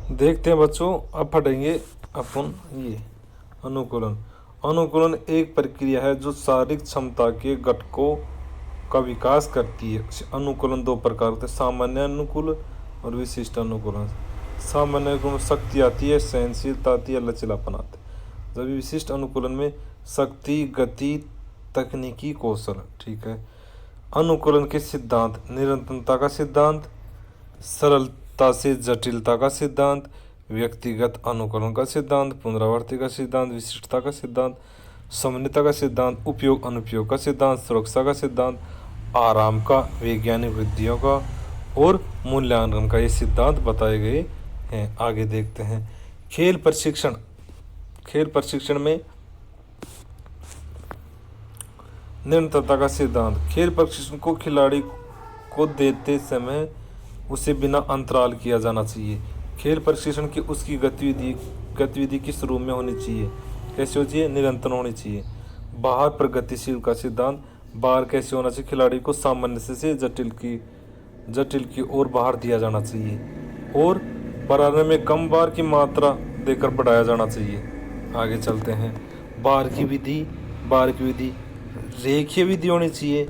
देखते हैं बच्चों, अब पढ़ेंगे अपन ये अनुकूलन। अनुकूलन एक प्रक्रिया है जो शारीरिक क्षमता के घटकों का विकास करती है। अनुकूलन दो प्रकार होते हैं, सामान्य अनुकूलन और विशिष्ट अनुकूलन। सामान्य अनुकूलन में शक्ति आती है, सहनशीलता आती है, लचीलापन आता है। जबकि विशिष्ट अनुकूलन में शक्ति, गति, तकनीकी कौशल। ठीक है। अनुकूलन के सिद्धांत: निरंतरता का सिद्धांत, सरलता से जटिलता का सिद्धांत, व्यक्तिगत अनुकूलन का सिद्धांत, पुनरावृत्ति का सिद्धांत, विशिष्टता का सिद्धांत, समन्वयता का सिद्धांत, उपयोग अनुपयोग का सिद्धांत, सुरक्षा का सिद्धांत, आराम का, वैज्ञानिक विधियों का और मूल्यांकन का ये सिद्धांत बताए गए हैं। आगे देखते हैं खेल प्रशिक्षण। खेल प्रशिक्षण में निरंतरता का सिद्धांत: खेल प्रशिक्षण को खिलाड़ी को देते समय उसे बिना अंतराल किया जाना चाहिए। खेल प्रशिक्षण की उसकी गतिविधि की शुरू में होनी चाहिए। कैसे होनी चाहिए? निरंतर होनी चाहिए। बाहर प्रगतिशील का सिद्धांत: बाहर कैसे होना चाहिए? खिलाड़ी को सामान्य से जटिल की ओर बाहर दिया जाना चाहिए और प्रारंभ में कम बार की मात्रा देकर बढ़ाया जाना चाहिए। आगे चलते हैं। बाहर की विधि रेखीय विधि होनी चाहिए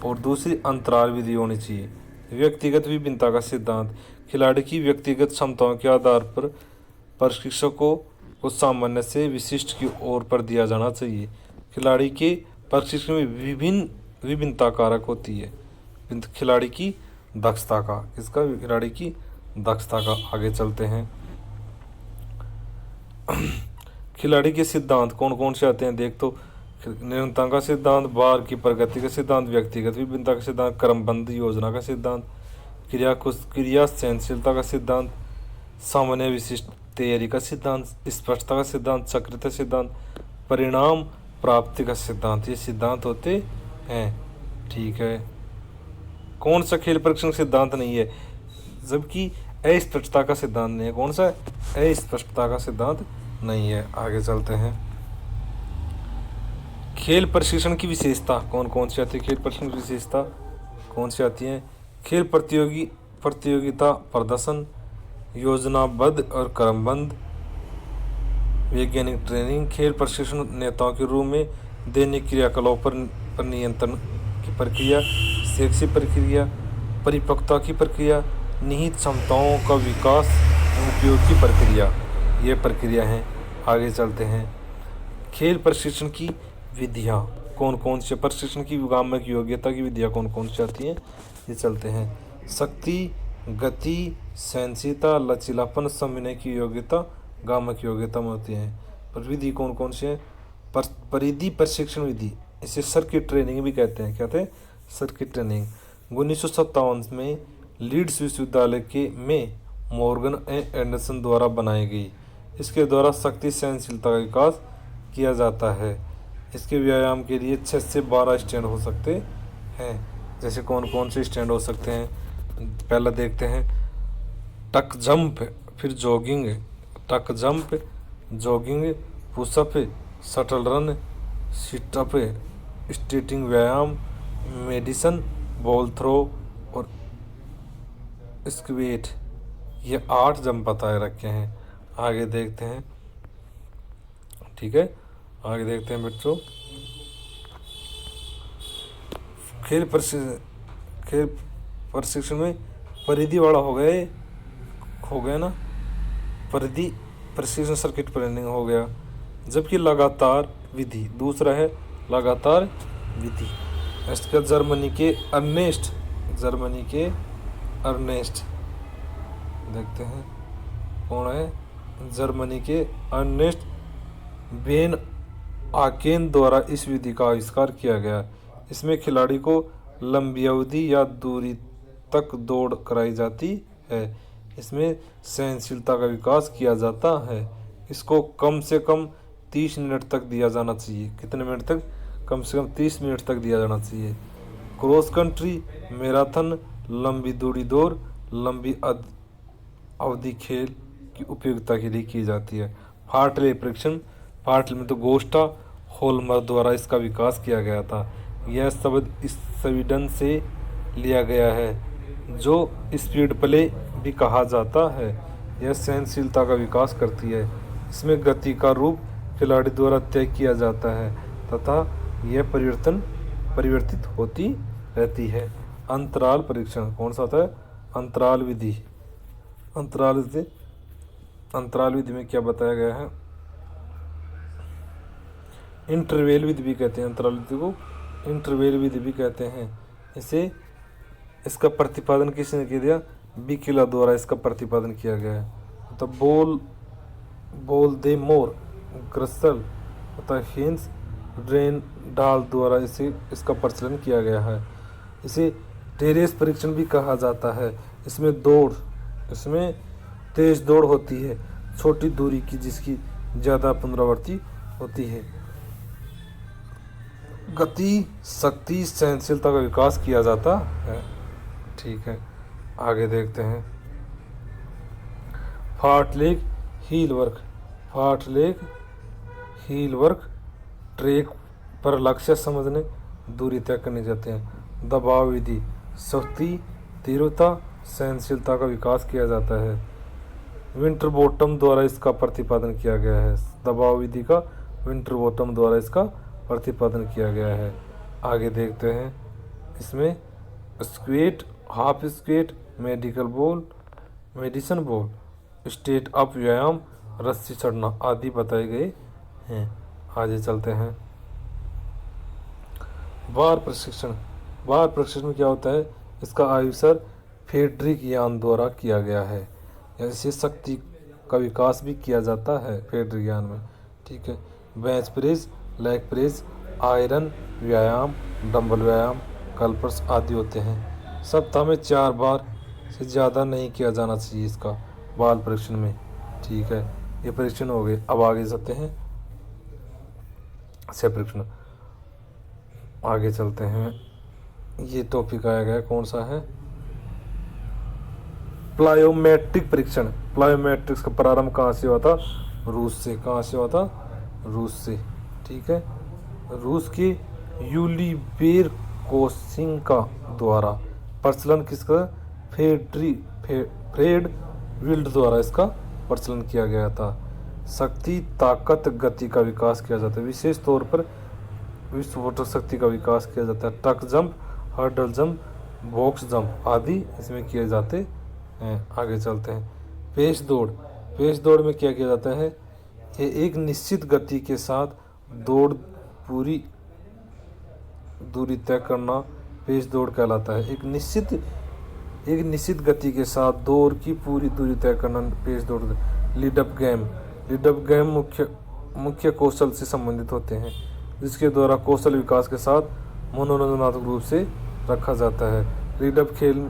और दूसरी अंतराल विधि होनी चाहिए। व्यक्तिगत विभिन्नता का सिद्धांत: खिलाड़ी की व्यक्तिगत क्षमताओं के आधार पर प्रशिक्षकों को सामान्य से विशिष्ट की ओर पर दिया जाना चाहिए। खिलाड़ी के प्रशिक्षण में विभिन्नता कारक होती है। खिलाड़ी की दक्षता का, किसका? खिलाड़ी की दक्षता का। आगे चलते हैं। खिलाड़ी के सिद्धांत कौन कौन से आते हैं? देख तो निरंतरता का सिद्धांत, बाहर की प्रगति का सिद्धांत, व्यक्तिगत विभिन्नता का सिद्धांत, क्रमबद्ध योजना का सिद्धांत, क्रिया सहनशीलता का सिद्धांत, सामान्य विशिष्ट तैयारी का सिद्धांत, स्पष्टता का सिद्धांत, सक्रियता सिद्धांत, परिणाम प्राप्ति का सिद्धांत। ये सिद्धांत होते हैं। ठीक है। कौन सा खेल प्रशिक्षण सिद्धांत नहीं है? जबकि अस्पष्टता का सिद्धांत नहीं है। कौन सा? अस्पष्टता का सिद्धांत नहीं है। आगे चलते हैं। खेल प्रशिक्षण की विशेषता कौन कौन सी आती है? खेल प्रशिक्षण की विशेषता कौन सी आती है? खेल प्रतियोगिता प्रदर्शन, योजनाबद्ध और क्रमबद्ध, वैज्ञानिक ट्रेनिंग, खेल प्रशिक्षण नेताओं के रूप में दैनिक क्रियाकलापों पर नियंत्रण की प्रक्रिया, शैक्षिक प्रक्रिया, परिपक्वता की प्रक्रिया, निहित क्षमताओं का विकास, उपयोग की प्रक्रिया। ये प्रक्रिया है। आगे चलते हैं। खेल प्रशिक्षण की विधियाँ कौन कौन सी? प्रशिक्षण की विगामक योग्यता की विधियाँ कौन कौन सी आती हैं? ये चलते हैं। शक्ति, गति, सहनशीलता, लचीलापन, समन्वय की योग्यता गामक योग्यता में होती हैं। पर विधि कौन कौन सी है? परिधि प्रशिक्षण विधि, इसे सर्किट ट्रेनिंग भी कहते हैं। कहते हैं सर्किट ट्रेनिंग। 1957 में लीड्स विश्वविद्यालय में मॉर्गन एंडरसन द्वारा बनाई गई। इसके द्वारा शक्ति सहनशीलता का विकास किया जाता है। इसके व्यायाम के लिए 6 से 12 स्टैंड हो सकते हैं। जैसे कौन कौन से स्टैंड हो सकते हैं? पहला देखते हैं टक जंप, फिर jogging, tuck jump, jogging, pushup, shuttle run, situp, stretching व्यायाम, मेडिसन, बॉल थ्रो और स्क्वेट। ये 8 जंप बताए रखे हैं। आगे देखते हैं। ठीक है। आगे देखते हैं बच्चों। खेल प्रशिक्षण में परिधि वाला हो गया ना, परिधि प्रशिक्षण सर्किट ट्रेनिंग हो गया। जबकि लगातार विधि दूसरा है, लगातार विधि। इसका जर्मनी के अर्नेस्ट देखते हैं कौन है? जर्मनी के अर्नेस्ट बेन आकेन द्वारा इस विधि का आविष्कार किया गया। इसमें खिलाड़ी को लंबी अवधि या दूरी तक दौड़ कराई जाती है। इसमें सहनशीलता का विकास किया जाता है। इसको कम से कम 30 मिनट तक दिया जाना चाहिए। कितने मिनट तक? कम से कम 30 मिनट तक दिया जाना चाहिए। क्रॉस कंट्री, मैराथन, लंबी दूरी दौड़, लंबी अवधि खेल की उपयोगिता के लिए की जाती है। फाटले परीक्षण, फाटले में तो गोस्टा होल्मर द्वारा इसका विकास किया गया था। यह शब्द स्वीडन से लिया गया है, जो स्पीड प्ले भी कहा जाता है। यह सहनशीलता का विकास करती है। इसमें गति का रूप खिलाड़ी द्वारा तय किया जाता है तथा यह परिवर्तित होती रहती है। अंतराल परीक्षण कौन सा होता है? अंतराल विधि। अंतराल विधि में क्या बताया गया है? इंटरवेल विधि भी कहते हैं, अंतराल विधि को इंटरवेल विधि भी कहते हैं। इसका प्रतिपादन किसने किया दिया? बिकिला द्वारा इसका प्रतिपादन किया गया है। तो बोल दे मोर, ग्रसल तथा हिंस रेनडाल द्वारा इसका प्रचलन किया गया है। इसे टेरेस परीक्षण भी कहा जाता है। इसमें तेज दौड़ होती है, छोटी दूरी की, जिसकी ज़्यादा पुनरावृत्ति होती है। गति, शक्ति, सहनशीलता का विकास किया जाता है। ठीक है, आगे देखते हैं। फार्टलेग हील वर्क ट्रैक पर लक्ष्य समझने, दूरी तय करने जाते हैं। दबाव विधि, शक्ति, तीव्रता, सहनशीलता का विकास किया जाता है। विंटरबॉटम द्वारा इसका प्रतिपादन किया गया है। दबाव विधि का विंटरबॉटम द्वारा इसका प्रतिपादन किया गया है। आगे देखते हैं। इसमें squat, half squat, medicine ball, step up व्यायाम, रस्सी चढ़ना आदि बताए गए हैं। आगे चलते हैं। बार प्रशिक्षण में क्या होता है? इसका आविष्कार फ्रेडरिक यान द्वारा किया गया है। ऐसे शक्ति का विकास भी किया जाता है फ्रेडरिक यान में। ठीक है, bench press, leg press, iron व्यायाम, डंबल व्यायाम, कल्पर्स आदि होते हैं। सप्ताह में 4 बार से ज़्यादा नहीं किया जाना चाहिए इसका बाल परीक्षण में। ठीक है, ये परीक्षण हो गए। अब आगे चलते हैं। से परीक्षण आगे चलते हैं। ये टॉपिक आया गया कौन सा है? प्लायोमेट्रिक परीक्षण। प्लायोमेट्रिक्स का प्रारंभ कहाँ से हुआ था? रूस से। कहाँ से हुआ था? रूस से। ठीक है, रूस के यूलीबेर कोसिंका द्वारा प्रचलन किसका? फ्रेड विल्ड द्वारा इसका प्रचलन किया गया था। शक्ति, ताकत, गति का विकास किया जाता है। विशेष तौर पर विस्फोटक शक्ति का विकास किया जाता है। टक jump, hurdle jump, box jump आदि इसमें किए जाते हैं। आगे चलते हैं। पेश दौड़ में क्या किया जाता है? ये एक निश्चित गति के साथ दौड़ पूरी दूरी तय करना पेश दौड़ कहलाता है। एक निश्चित गति के साथ दौड़ की पूरी दूरी तय करना पेश दौड़। लीड अप गेम मुख्य कौशल से संबंधित होते हैं, जिसके द्वारा कौशल विकास के साथ मनोरंजनात्मक रूप से रखा जाता है। लीड अप खेल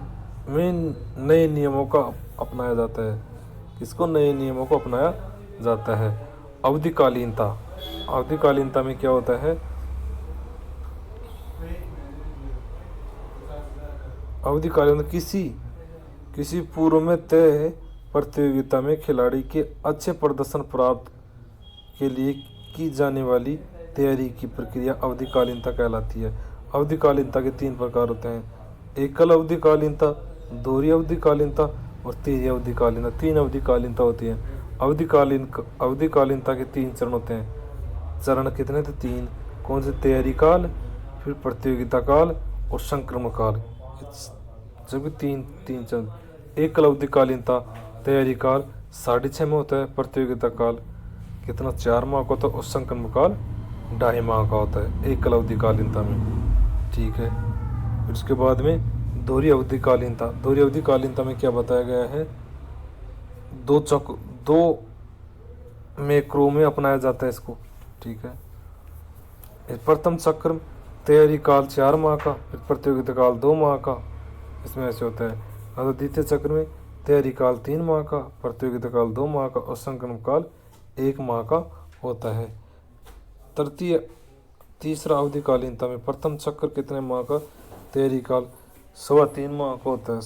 में नए नियमों का अपनाया जाता है। किसको? नए नियमों को अपनाया जाता है। अवधिकालीनता में क्या होता है? अवधिकालीनता किसी पूर्व में तय प्रतियोगिता में खिलाड़ी के अच्छे प्रदर्शन प्राप्त के लिए की जाने वाली तैयारी की प्रक्रिया अवधिकालीनता कहलाती है। अवधिकालीनता के 3 प्रकार होते हैं: एकल अवधिकालीनता, दोहरी अवधिकालीनता और तीसरी अवधिकालीनता। 3 अवधिकालीनता होती है। अवधिकालीनता के 3 चरण होते हैं। चरण कितने थे? 3। कौन से? तैयारी काल, फिर प्रतियोगिता काल और संक्रमण काल। जब 3 चरण। एकल अवधिकालीनता तैयारी काल 6.5 में होता है। प्रतियोगिता काल कितना? 4 माह का होता है और संक्रमण काल 2.5 माह का होता है एकल अवधिकालीनता में। ठीक है, फिर उसके बाद में दोहरी अवधिकालीनता में क्या बताया गया है? 2 मैक्रो में अपनाया जाता है इसको। ठीक है, प्रथम चक्र तैयारी काल 4 माह का, फिर प्रतियोगिता काल 2 माह का, इसमें ऐसे होता है। और द्वितीय चक्र में तैयारी काल 3 माह का, प्रतियोगिता काल 2 माह का और संक्रमण काल 1 माह का होता है। तीसरा अवधिकालीनता में प्रथम चक्र कितने माह का? तैयारी काल 3.25 माह का होता है।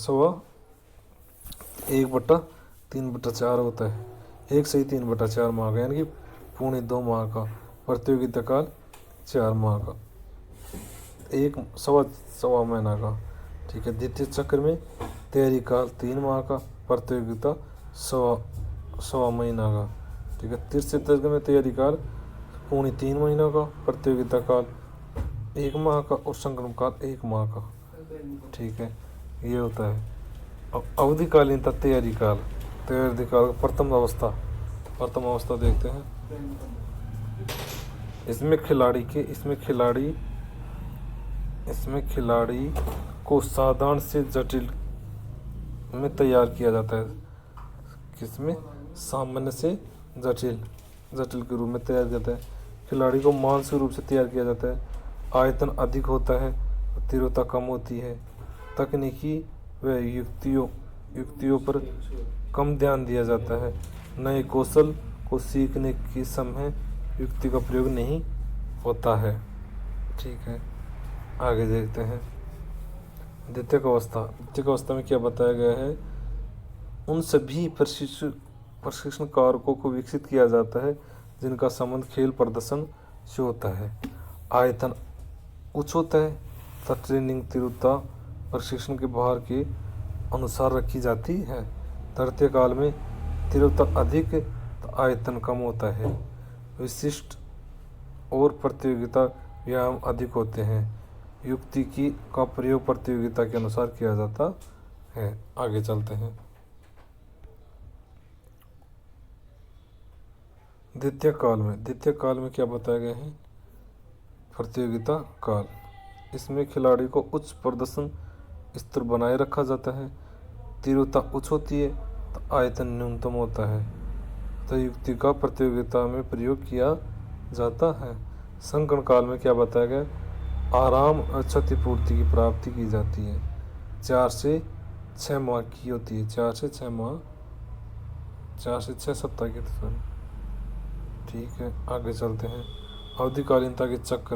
1/3/4 होता है। 1 से 3/4 माह का, यानी कि 2.25 माह का। प्रतियोगिता काल 4 माह का, 1 महीना का। ठीक है, द्वितीय चक्र में तैयारी काल 3 माह का, प्रतियोगिता सवा महीना का। ठीक है, तीसरे तर्क में तैयारी काल 3.25 महीना का, प्रतियोगिता काल 1 माह का और संक्रमण काल 1 माह का। ठीक है, ये होता है। अब अवधिकालीनता तैयारी काल। तैयारी काल प्रथम अवस्था देखते हैं। इसमें खिलाड़ी को साधारण से जटिल में तैयार किया जाता है। किसमें? सामान्य से जटिल के रूप में तैयार किया जाता है। खिलाड़ी को मानसिक रूप से तैयार किया जाता है। आयतन अधिक होता है, तीव्रता कम होती है। तकनीकी व युक्तियों पर कम ध्यान दिया जाता है। नए कौशल को सीखने की समय युक्ति का प्रयोग नहीं होता है। ठीक है, आगे देखते हैं। द्वितीयक अवस्था में क्या बताया गया है? उन सभी प्रशिक्षण कारकों को विकसित किया जाता है जिनका संबंध खेल प्रदर्शन से होता है। आयतन उच्च होता है तथा ट्रेनिंग तीव्रता प्रशिक्षण के भार के अनुसार रखी जाती है। तृतीय काल में तीव्रता अधिक तो आयतन कम होता है। विशिष्ट और प्रतियोगिता व्यायाम अधिक होते हैं। युक्ति का प्रयोग प्रतियोगिता के अनुसार किया जाता है। आगे चलते हैं। द्वितीय काल में क्या बताया गया है? प्रतियोगिता काल। इसमें खिलाड़ी को उच्च प्रदर्शन स्तर बनाए रखा जाता है। तीव्रता उच्च होती है तो आयतन न्यूनतम होता है तो युक्ति का प्रतियोगिता में प्रयोग किया जाता है। संकर्ण काल में क्या बताया गया? आराम और क्षतिपूर्ति की प्राप्ति की जाती है। 4 से 6 माह की होती है। 4 से 6 सप्ताह की। ठीक है, आगे चलते हैं। अवधिकालीनता के चक्र।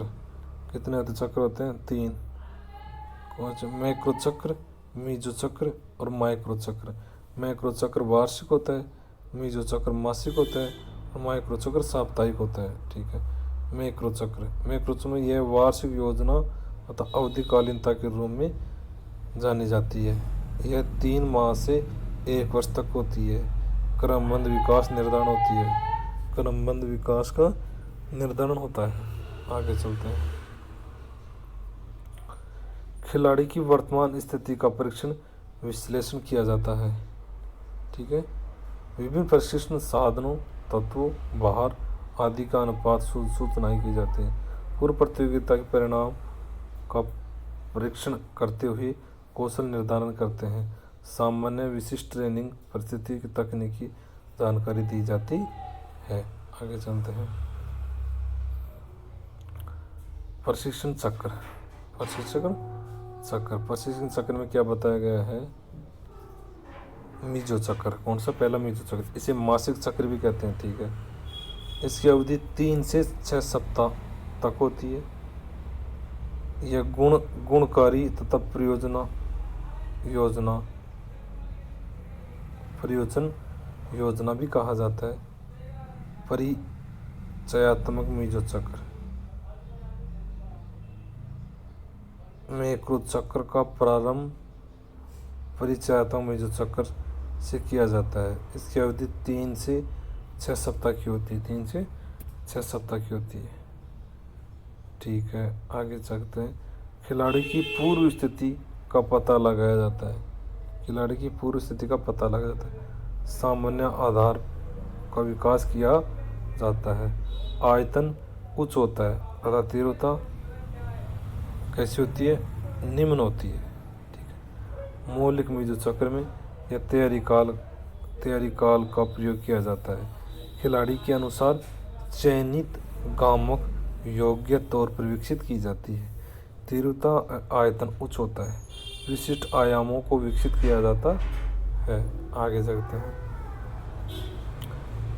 कितने अवधि चक्र होते हैं? 3। मैक्रो चक्र, मीजो चक्र और माइक्रो चक्र। मैक्रो चक्र वार्षिक होता है, मीजो चक्र मासिक होता है और माइक्रो चक्र साप्ताहिक होता है। ठीक है, मैक्रो चक्र में यह वार्षिक योजना अथवा अवधिकालीनता के रूप में जानी जाती है। यह 3 माह से 1 वर्ष तक होती है। क्रमबद्ध विकास का निर्धारण होता है। आगे चलते हैं। खिलाड़ी की वर्तमान स्थिति का परीक्षण विश्लेषण किया जाता है। ठीक है, विभिन्न प्रशिक्षण साधनों, तत्वों, भार आदि का अनुपात सूचनाएं की जाती है। पूर्व प्रतियोगिता के परिणाम का परीक्षण करते हुए कौशल निर्धारण करते हैं। सामान्य विशिष्ट ट्रेनिंग परिस्थिति की तकनीकी जानकारी दी जाती है। आगे चलते हैं। प्रशिक्षण चक्र में क्या बताया गया है? मीजो चक्र। कौन सा? पहला मीजो चक्र। इसे मासिक चक्र भी कहते हैं। ठीक है, इसकी अवधि 3 से 6 सप्ताह तक होती है। यह गुणकारी तथा प्रयोजन योजना भी कहा जाता है। परिचयात्मक मीजो चक्र। मैक्रो चक्र का प्रारंभ परिचयात्मक मीजो चक्र से किया जाता है। इसकी अवधि 3 से 6 सप्ताह की होती है। ठीक है, आगे चलते हैं। खिलाड़ी की पूर्व स्थिति का पता लगाया जाता है। सामान्य आधार का विकास किया जाता है। आयतन उच्च होता है तथा तीव्रता कैसी होती है? निम्न होती है। ठीक है, मौलिक मीजो चक्र में यह तैयारी काल का प्रयोग किया जाता है। खिलाड़ी के अनुसार चयनित गामक योग्य तौर पर विकसित की जाती है। तीव्रता आयतन उच्च होता है। विशिष्ट आयामों को विकसित किया जाता है। आगे चलते हैं।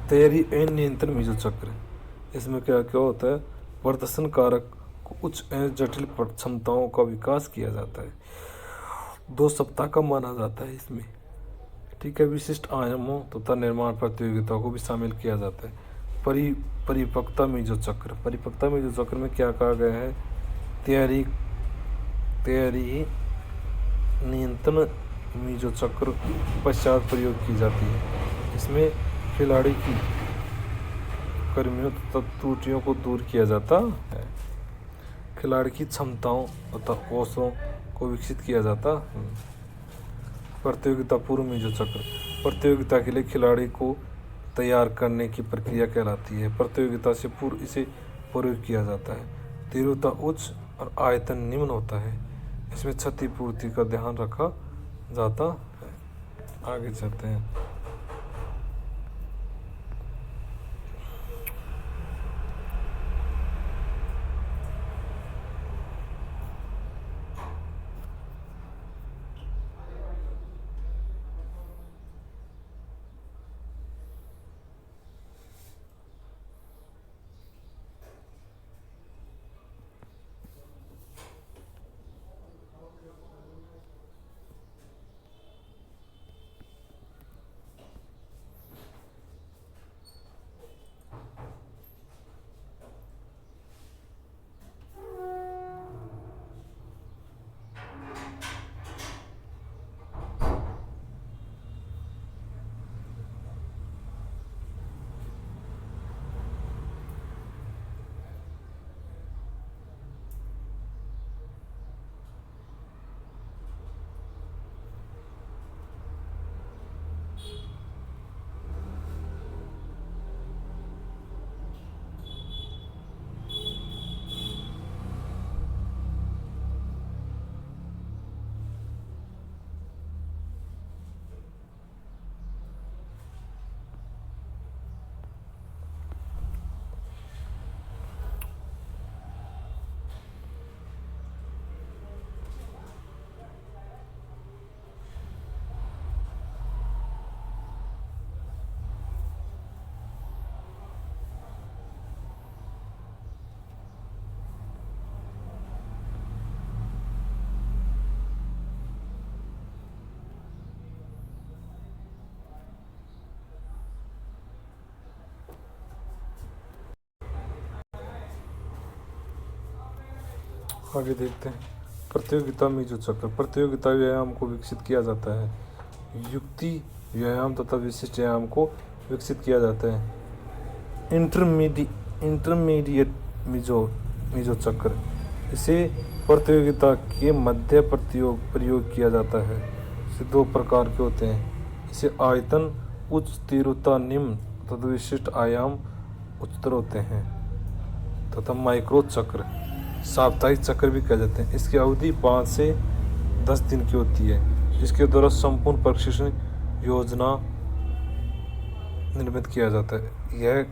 तैयारी एवं नियंत्रण मीजो चक्र। इसमें क्या होता है? प्रदर्शन कारक को उच्च एवं जटिल क्षमताओं का विकास किया जाता है। 2 सप्ताह का माना जाता है इसमें। ठीक है, विशिष्ट आयामों तथा निर्माण प्रतियोगिताओं को भी शामिल किया जाता है। परिपक्वता मीजो चक्र में क्या कहा गया है? तैयारी नियंत्रण मीजो चक्र पश्चात प्रयोग की जाती है। इसमें खिलाड़ी की कर्मियों तथा त्रुटियों को दूर किया जाता है। खिलाड़ी की क्षमताओं तथा कौशलों को विकसित किया जाता है। प्रतियोगिता पूर्व मीजो चक्र प्रतियोगिता के लिए खिलाड़ी को तैयार करने की प्रक्रिया कहलाती है। प्रतियोगिता से पूर्व इसे प्रयोग किया जाता है। तीव्रता उच्च और आयतन निम्न होता है। इसमें क्षतिपूर्ति का ध्यान रखा जाता है। आगे चलते हैं। आगे देखते हैं। प्रतियोगिता मीजो चक्र प्रतियोगिता व्यायाम को विकसित किया जाता है। युक्ति व्यायाम तथा विशिष्ट व्यायाम को विकसित किया जाता है। इंटरमीडिएट मीजो चक्र इसे प्रतियोगिता के मध्य प्रयोग किया जाता है। इसे दो प्रकार के होते हैं। इसे आयतन उच्च, तीव्रता निम्न तथा विशिष्ट आयाम उच्चतर होते हैं। तथा माइक्रो चक्र साप्ताहिक चक्र भी कह जाते हैं। इसकी अवधि 5 से 10 दिन की होती है। इसके द्वारा संपूर्ण प्रशिक्षण योजना निर्मित किया जाता है। यह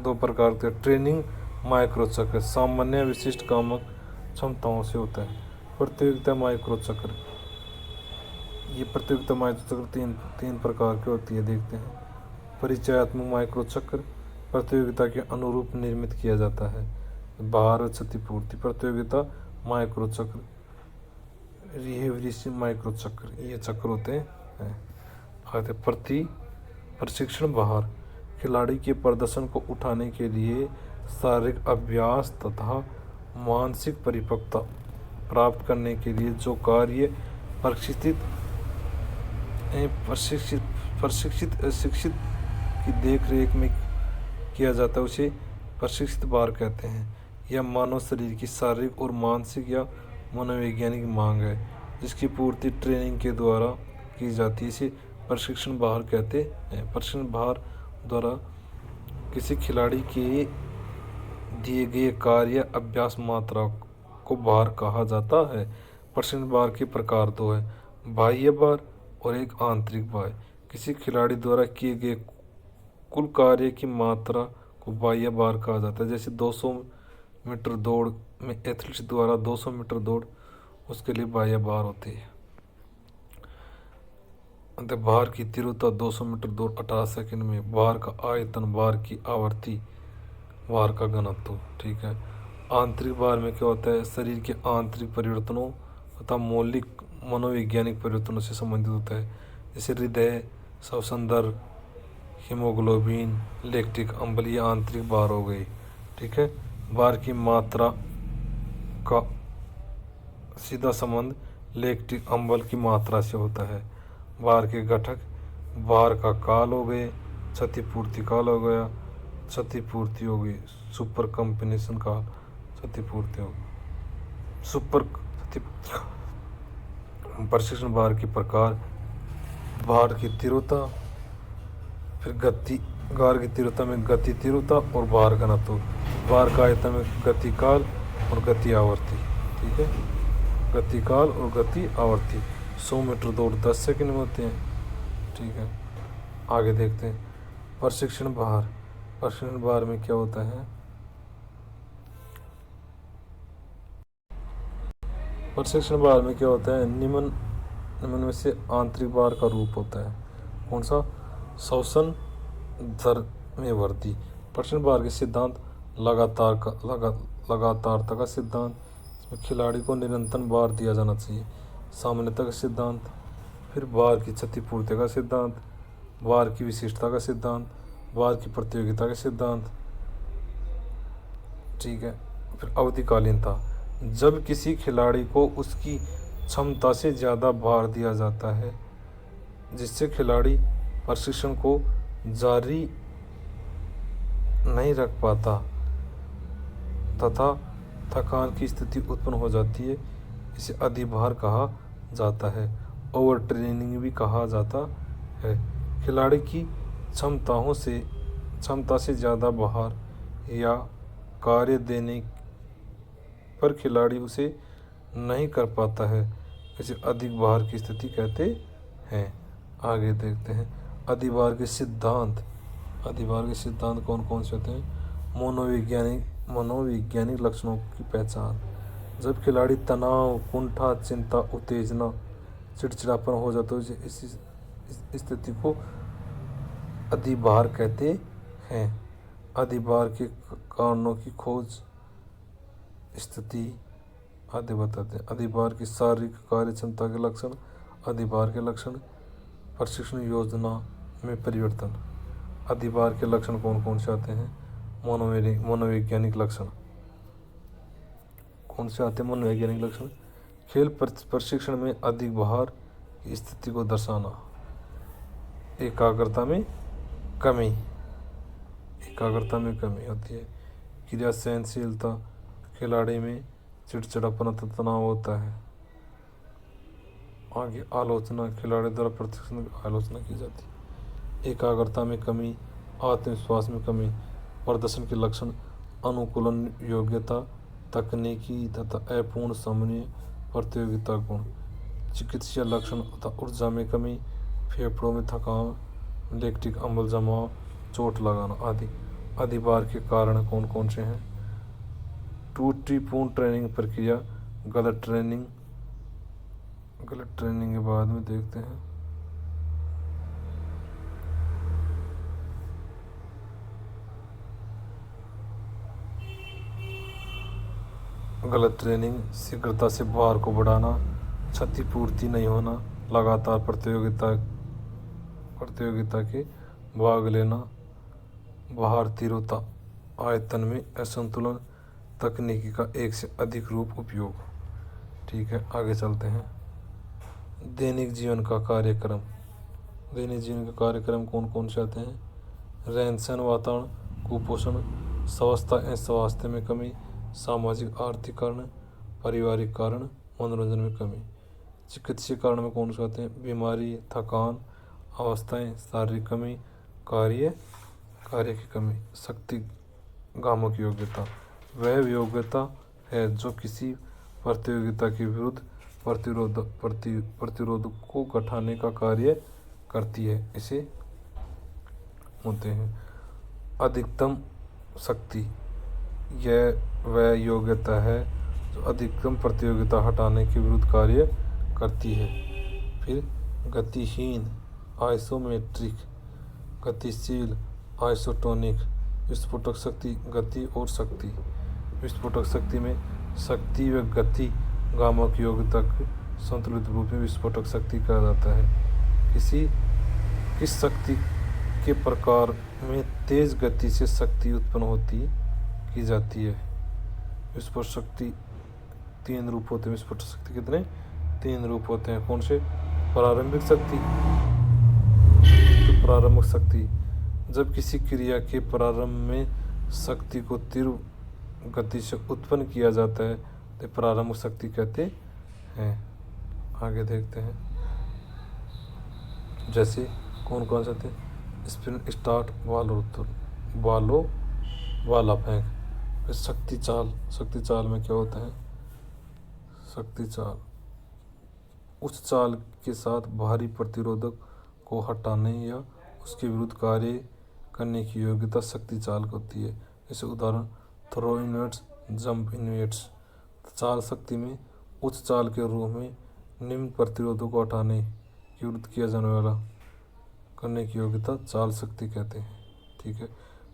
दो प्रकार के ट्रेनिंग माइक्रो चक्र सामान्य विशिष्ट कामक क्षमताओं से होता है। प्रतियोगिता माइक्रो चक्र ये प्रतियोगिता माइक्रो चक्र तीन प्रकार की होती है। देखते हैं। परिचयात्मक माइक्रो चक्र प्रतियोगिता के अनुरूप निर्मित किया जाता है। भार क्षतिपूर्ति प्रतियोगिता माइक्रो चक्र रिहेवरी माइक्रो चक्र ये चक्र होते हैं। आगे प्रशिक्षण भार खिलाड़ी के प्रदर्शन को उठाने के लिए शारीरिक अभ्यास तथा मानसिक परिपक्वता प्राप्त करने के लिए जो कार्य प्रशिक्षित की देखरेख में किया जाता है उसे प्रशिक्षित भार कहते हैं। यह मानव शरीर की शारीरिक और मानसिक या मनोवैज्ञानिक मांग है जिसकी पूर्ति ट्रेनिंग के द्वारा की जाती है। इसे प्रशिक्षण भार कहते हैं। प्रशिक्षण भार द्वारा किसी खिलाड़ी के दिए गए कार्य अभ्यास मात्रा को भार कहा जाता है। प्रशिक्षण भार के प्रकार दो है, बाह्य भार और एक आंतरिक भार। किसी खिलाड़ी द्वारा किए गए कुल कार्य की मात्रा को बाह्य भार कहा जाता है। जैसे 200 मीटर दौड़ में एथलीट द्वारा 200 मीटर दौड़ उसके लिए बाह्य भार होती है। भार की तीव्रता 200 मीटर दौड़ 18 सेकंड में, भार का आयतन, भार की आवृत्ति, भार का घनत्व। ठीक है। आंतरिक भार में क्या होता है, शरीर के आंतरिक परिवर्तनों तथा मौलिक मनोवैज्ञानिक परिवर्तनों से संबंधित होता है। जैसे हृदय, श्वसन, हीमोग्लोबिन, लैक्टिक अम्ल ये आंतरिक भार हो गई। ठीक है। भार की मात्रा का सीधा संबंध लैक्टिक अम्ल की मात्रा से होता है। भार के घटक भार का काल हो गए, क्षतिपूर्ति काल हो गया, क्षतिपूर्ति हो गई, सुपर कंपनसेशन काल, क्षतिपूर्ति हो गई, सुपर प्रशिक्षण भार के प्रकार, भार की तीव्रता, फिर गति, भार की तीव्रता में गति तीव्रता और भार घनत्व, भार का आयतन में गति काल और गति आवर्ती। ठीक है, गति काल और गति आवर्ती। 100 मीटर दौड़ 10 सेकंड में होते हैं। ठीक है, आगे देखते हैं प्रशिक्षण भार। प्रशिक्षण भार में क्या होता है? प्रशिक्षण भार में क्या होता है? निम्न में से आंतरिक भार का रूप होता है। कौन सा? श्वसन दर में वृद्धि। प्रशिक्षण भार के सिद्धांत लगातारता का सिद्धांत, इसमें खिलाड़ी को निरंतर भार दिया जाना चाहिए। सामान्यता का सिद्धांत, फिर भार की क्षतिपूर्ति का सिद्धांत, भार की विशिष्टता का सिद्धांत, भार की प्रतियोगिता का सिद्धांत। ठीक है, फिर अवधिकालीनता, जब किसी खिलाड़ी को उसकी क्षमता से ज़्यादा भार दिया जाता है जिससे खिलाड़ी प्रशिक्षण को जारी नहीं रख पाता तथा थकान की स्थिति उत्पन्न हो जाती है, इसे अधिभार कहा जाता है। ओवर ट्रेनिंग भी कहा जाता है। खिलाड़ी की क्षमता से ज़्यादा भार या कार्य देने पर खिलाड़ी उसे नहीं कर पाता है, इसे अधिक भार की स्थिति कहते हैं। आगे देखते हैं अधिभार के सिद्धांत। अधिभार के सिद्धांत कौन कौन से होते हैं? मनोवैज्ञानिक लक्षणों की पहचान, जब खिलाड़ी तनाव, कुंठा, चिंता, उत्तेजना, चिड़चिड़ापन हो जाता है, इस स्थिति को अधिभार कहते हैं। अधिभार के कारणों की खोज स्थिति आदि बताते हैं। अधिभार की शारीरिक कार्य क्षमता के लक्षण, अधिभार के लक्षण, प्रशिक्षण योजना में परिवर्तन। अधिभार के लक्षण कौन कौन से आते हैं? मनोवैज्ञानिक लक्षण कौन से आते हैं? मनोवैज्ञानिक लक्षण, खेल प्रशिक्षण में अधिक भार की स्थिति को दर्शाना, एकाग्रता में कमी, एकाग्रता में कमी होती है। क्रिया सहनशीलता, खिलाड़ी में चिड़चिड़ापन तथा तनाव होता है। आगे आलोचना, खिलाड़ी द्वारा प्रशिक्षण की आलोचना की जाती है। एकाग्रता में कमी, आत्मविश्वास में कमी। प्रदर्शन के लक्षण, अनुकूलन योग्यता, तकनीकी तथा अपूर्ण समन्वय, प्रतियोगिता गुण। चिकित्सीय लक्षण तथा ऊर्जा में कमी, फेफड़ों में थकान, लैक्टिक अम्ल जमाव, चोट लगाना आदि। अधिभार के कारण कौन कौन से हैं? त्रुटिपूर्ण ट्रेनिंग प्रक्रिया, गलत ट्रेनिंग के बाद में देखते हैं। गलत ट्रेनिंग, शीघ्रता से भार को बढ़ाना, क्षतिपूर्ति नहीं होना, लगातार प्रतियोगिता के भाग लेना, भार तीव्रता, आयतन में असंतुलन, तकनीकी का एक से अधिक रूप उपयोग। ठीक है, आगे चलते हैं। दैनिक जीवन का कार्यक्रम। दैनिक जीवन का कार्यक्रम कौन कौन से आते हैं? रहन सहन, वातावरण, कुपोषण, स्वास्थ्य एवं स्वास्थ्य में कमी, सामाजिक आर्थिक कारण, पारिवारिक कारण, मनोरंजन में कमी। चिकित्सीय कारण में कौन से आते हैं? बीमारी, थकान, अवस्थाएं, शारीरिक कमी, कार्य की कमी। शक्ति गामक योग्यता, वह योग्यता है जो किसी प्रतियोगिता के विरुद्ध प्रतिरोध को घटाने का कार्य करती है, इसे होते हैं। अधिकतम शक्ति, यह वह योग्यता है जो अधिकतम प्रतियोगिता हटाने के विरुद्ध कार्य करती है। फिर गतिहीन, आइसोमेट्रिक, गतिशील, आइसोटोनिक, विस्फोटक शक्ति, गति और शक्ति। विस्फोटक शक्ति में शक्ति व गति गामक योग्यता के संतुलित रूप में विस्फोटक शक्ति कहा जाता है। किस शक्ति के प्रकार में तेज गति से शक्ति उत्पन्न की जाती है। विस्फोट शक्ति 3 रूप होते हैं। विस्फोट शक्ति कितने? 3 रूप होते हैं। कौन से? प्रारंभिक शक्ति, प्रारंभिक शक्ति जब किसी क्रिया के प्रारंभ में शक्ति को तीव्र गति से उत्पन्न किया जाता है तो प्रारंभिक शक्ति कहते हैं। आगे देखते हैं, जैसे कौन कौन से थे, स्पिन, स्टार्ट, बालो वाला फेंक। फिर शक्ति चाल, शक्ति चाल में क्या होता है, शक्ति चाल उस चाल के साथ भारी प्रतिरोधक को हटाने या उसके विरुद्ध कार्य करने की योग्यता शक्ति चाल को होती है। जैसे उदाहरण, थ्रो इनवर्ट्स, जंप इनवर्ट्स। चाल शक्ति में उच्च चाल के रूप में निम्न प्रतिरोधों को हटाने के विरुद्ध किया जाने वाला करने की योग्यता चाल शक्ति कहते हैं। ठीक है,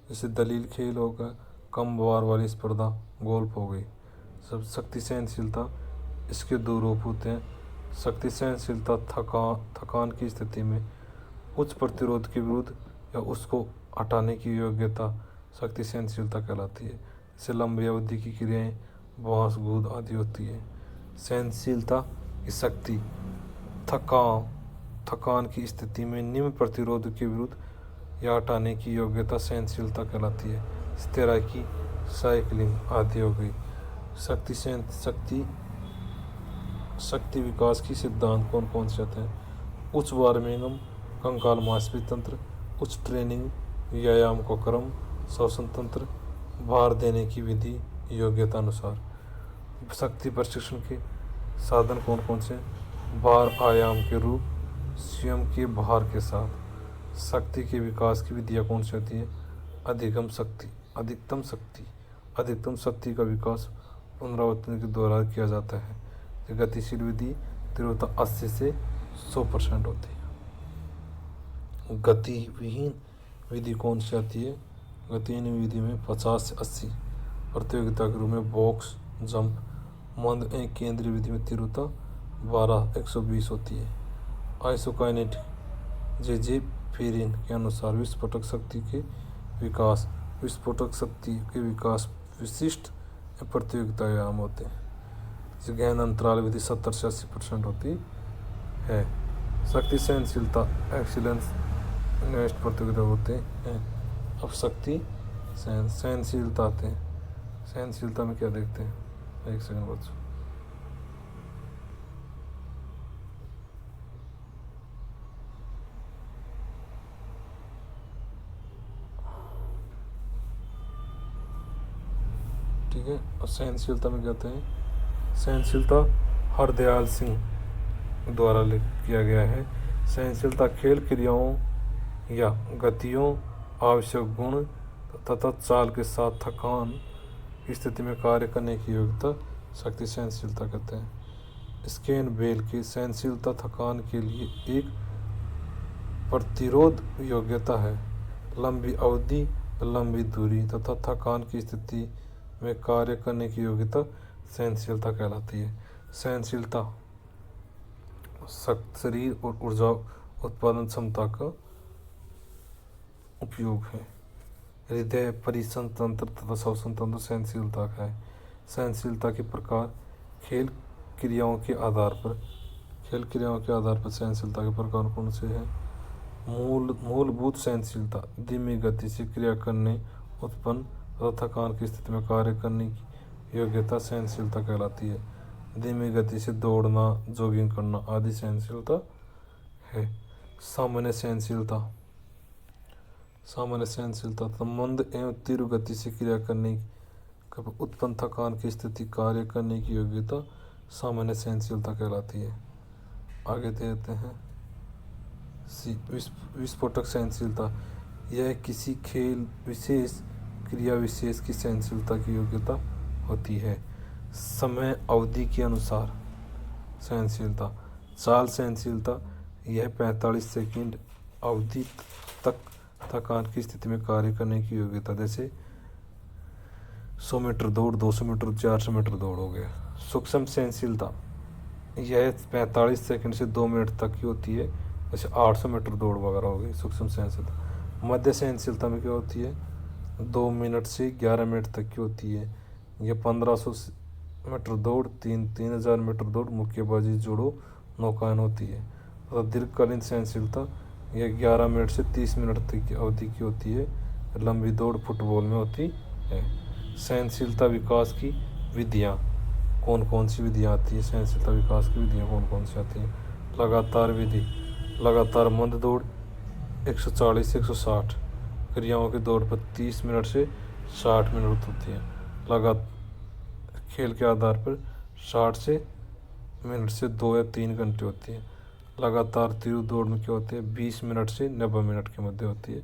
जैसे दलील खेल होगा, कम बार वाली स्पर्धा गोल्फ हो गई। सब शक्ति सहनशीलता, इसके दो रूप होते हैं। शक्ति सहनशीलता थकान की स्थिति में उच्च प्रतिरोध के विरुद्ध या उसको हटाने की योग्यता शक्ति सहनशीलता कहलाती है। जैसे लंबी अवधि की क्रियाएं, बांस कूद आदि होती है। सहनशीलता की शक्ति थकान की स्थिति में निम्न प्रतिरोध के विरुद्ध या हटाने की योग्यता सहनशीलता कहलाती है। तैराकी, साइकिलिंग आदि हो गई। शक्ति विकास की सिद्धांत कौन कौन से आते हैं, उच्च वार्मिंगम, कंकाल मांसपेशी तंत्र, उच्च ट्रेनिंग, व्यायाम को क्रम, श्वसन तंत्र, भार देने की विधि, योग्यता अनुसार। शक्ति प्रशिक्षण के साधन कौन कौन से, भार आयाम के रूप, स्वयं के भार के साथ। शक्ति के विकास की विधियाँ कौन सी होती है, अधिकतम शक्ति का विकास पुनरावृत्ति के द्वारा किया जाता है। गतिशील विधि तीव्रता 80 से 100% होती है। गतिविहीन विधि कौन सी आती है, गतिहीन विधि में 50 से 80 प्रतियोगिता के रूप में बॉक्स, जंप। मंद एक केंद्रीय विधि में तीव्रता 12-120 होती है। आइसोकाइनेटिक जे फेरिन के अनुसार विस्फोटक शक्ति के विकास विशिष्ट प्रतियोगिता व्यायाम होते हैं। गहन अंतराल विधि 70 से 80% होती है। शक्ति सहनशीलता एक्सीलेंस इन्वेस्ट प्रतियोगिता होते हैं। अब शक्ति सहनशीलता आते हैं। सहनशीलता में क्या देखते हैं, एक सेकंड बच्चों। ठीक है, और सहनशीलता में कहते हैं, सहनशीलता हरदयाल सिंह द्वारा किया गया है। सहनशीलता खेल क्रियाओं या गतियों, आवश्यक गुण तथा चाल के साथ थकान स्थिति में कार्य करने की योग्यता शक्ति सहनशीलता कहते हैं। स्केन बेल की सहनशीलता थकान के लिए एक प्रतिरोध योग्यता है। लंबी अवधि, लंबी दूरी तथा थकान की स्थिति में कार्य करने की योग्यता सहनशीलता कहलाती है। सहनशीलता शरीर और ऊर्जा उत्पादन क्षमता का उपयोग है। हृदय, परिश्वसन तंत्र तथा श्वसन तंत्र सहनशीलता का है। सहनशीलता के प्रकार, खेल क्रियाओं के आधार पर सहनशीलता के प्रकार कौन से हैं, मूलभूत सहनशीलता धीमी गति से क्रिया करने, उत्पन्न तथा थकान की स्थिति में कार्य करने की योग्यता सहनशीलता कहलाती है। धीमी गति से दौड़ना, जॉगिंग करना आदि सहनशीलता है। सामान्य सहनशीलता मंद एवं तीव्र गति से क्रिया करने उत्पन्न थकान की स्थिति कार्य करने की योग्यता सामान्य सहनशीलता कहलाती है। आगे देते हैं विस्फोटक सहनशीलता, यह किसी खेल विशेष, क्रिया विशेष की सहनशीलता की योग्यता होती है। समय अवधि के अनुसार सहनशीलता, चाल सहनशीलता, यह 45 सेकंड अवधि तक थकान की स्थिति में कार्य करने की योग्यता, जैसे 100 मीटर दौड़, 200 मीटर, 400 मीटर दौड़ हो गया। सूक्ष्म सहनशीलता, यह 45 सेकंड से 2 मिनट तक की होती है, जैसे 800 मीटर दौड़ वगैरह हो गई सूक्ष्म सहनशीलता। मध्य सहनशीलता में क्या होती है, 2 मिनट से 11 मिनट तक की होती है। यह 1500 मीटर दौड़, 3000 मीटर दौड़, मुक्केबाजी, जूडो, नौकायन होती है। और दीर्घकालीन सहनशीलता यह 11 मिनट से 30 मिनट तक की अवधि की होती है। लंबी दौड़ फुटबॉल में होती है। सहनशीलता विकास की विधियाँ, कौन कौन सी विधियाँ आती है? सहनशीलता विकास की विधियाँ कौन कौन सी आती हैं? लगातार विधि, लगातार मंद दौड़ 140 से 160 क्रियाओं की दौड़ पर 30 मिनट से 60 मिनट होती है। खेल के आधार पर 60 से मिनट से 2 या 3 घंटे होती है। लगातार तीव्र दौड़ में क्या होती है? 20 मिनट से 90 मिनट के मध्य होती है।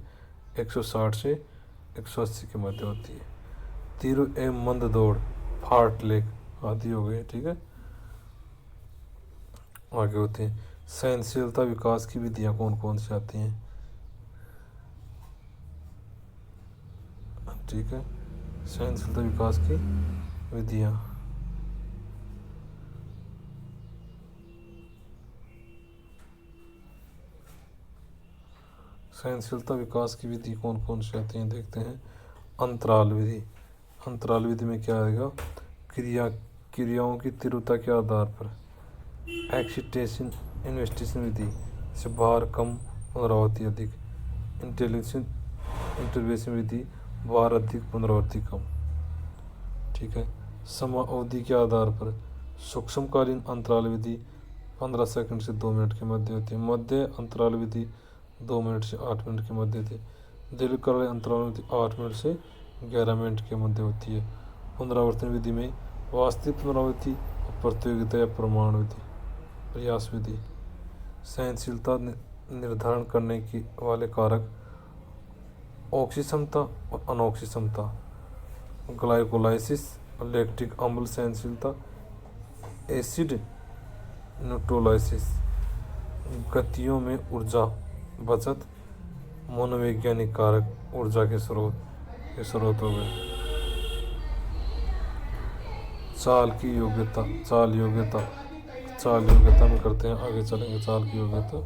160 से 180 के मध्य होती है। तीव्र एवं मंद दौड़ फार्टलेक आदि हो गए। ठीक है, आगे होती है सहनशीलता विकास की विधियाँ कौन कौन सी आती हैं? ठीक है, सहनशीलता विकास की विधियाँ, सहनशीलता विकास की विधि कौन कौन सी आती हैं देखते हैं। अंतराल विधि, अंतराल विधि में क्या आएगा? क्रियाओं की तीव्रता के आधार पर एक्सिटेशन इन्वेस्टिगेशन विधि से भार कम, पुनरावृत्ति अधिक। इंटेलिजेंट इंटरवेंशन विधि, भार अधिक, पुनरावृत्ति कम। ठीक है, समय अवधि के आधार पर सूक्ष्मकालीन अंतराल विधि 15 सेकंड से 2 मिनट के मध्य होती है। मध्य अंतराल विधि 2 मिनट से 8 मिनट के मध्य थी। दीर्घकालीन अंतराल विधि 8 मिनट से 11 मिनट के मध्य होती है। पुनरावर्तन विधि में वास्तविक पुनरावृत्ति, प्रतियोगिता या प्रमाण विधि, प्रयास विधि। सहनशीलता निर्धारण करने की वाले कारक ऑक्सी क्षमता और अनोक्सी क्षमता, ग्लाइकोलाइसिस और लैक्टिक अम्ल सहनशीलता, एसिड न्यूट्रोलाइसिस, गतियों में ऊर्जा बचत, मनोवैज्ञानिक कारक ऊर्जा के स्रोत हो गए। चाल की योग्यता, चाल योग्यता में करते हैं, आगे चलेंगे चाल की योग्यता।